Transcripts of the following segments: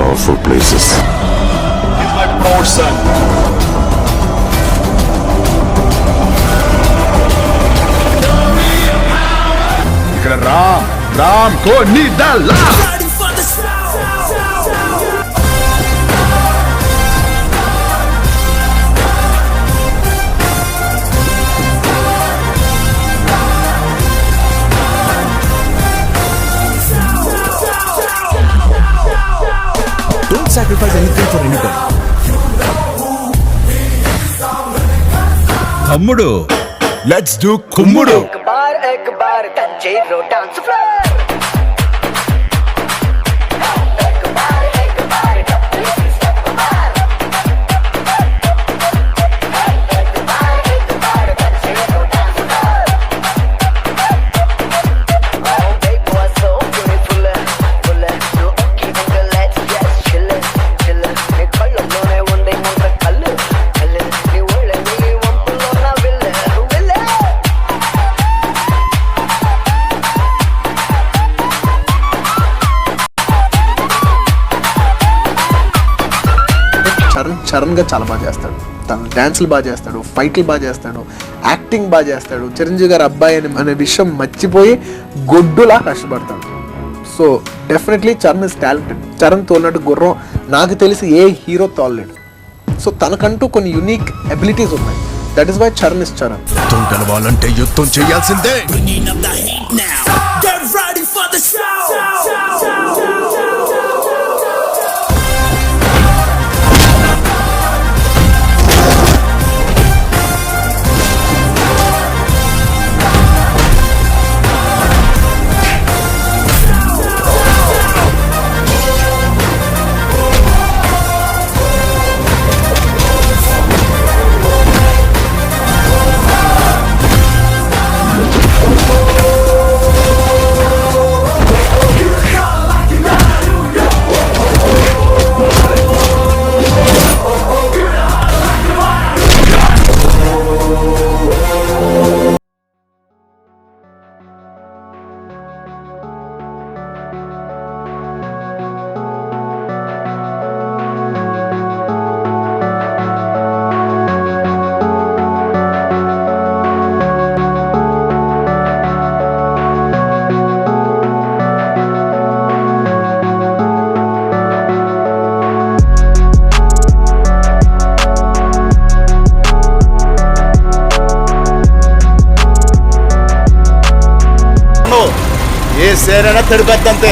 powerful places. He's my proud son. ఇక్కడ రామ్ కోని దల్లా Don't sacrifice anything for anybody. తమ్ముడు లెట్స్ డూ కుమ్ముడు. एक बार तंजीरो डांस फ्लोर చరణ్ గా చాలా బాగా చేస్తాడు, తన డాన్సులు బాగా చేస్తాడు, ఫైట్లు బాగా చేస్తాడు, యాక్టింగ్ బాగా చేస్తాడు. చిరంజీవి గారి అబ్బాయి అనే విషయం మర్చిపోయి గొడ్డులా కష్టపడతాడు. So definitely Charan is talented. Charan తోలినట్టు గుర్రం నాకు తెలిసి ఏ హీరో తోలలేడు. సో తనకంటూ కొన్ని యూనిక్ అబిలిటీస్ ఉన్నాయి. That is why Charan is Charan. యుద్ధం గెలవాలంటే యుద్ధం చేయాల్సిందే. ఏ సేరైనా తడిపెద్దంతే.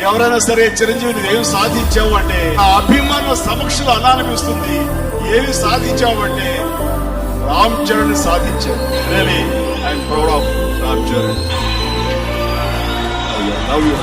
ఎవరైనా సరే చిరంజీవిని ఏమి సాధించావు అంటే ఆ అభిమాన సమక్షంలో అలా అనిపిస్తుంది. ఏమి సాధించావు అంటే రామ్ చరణ్ సాధించావు. Really I'm proud of Ram Charan. I love you.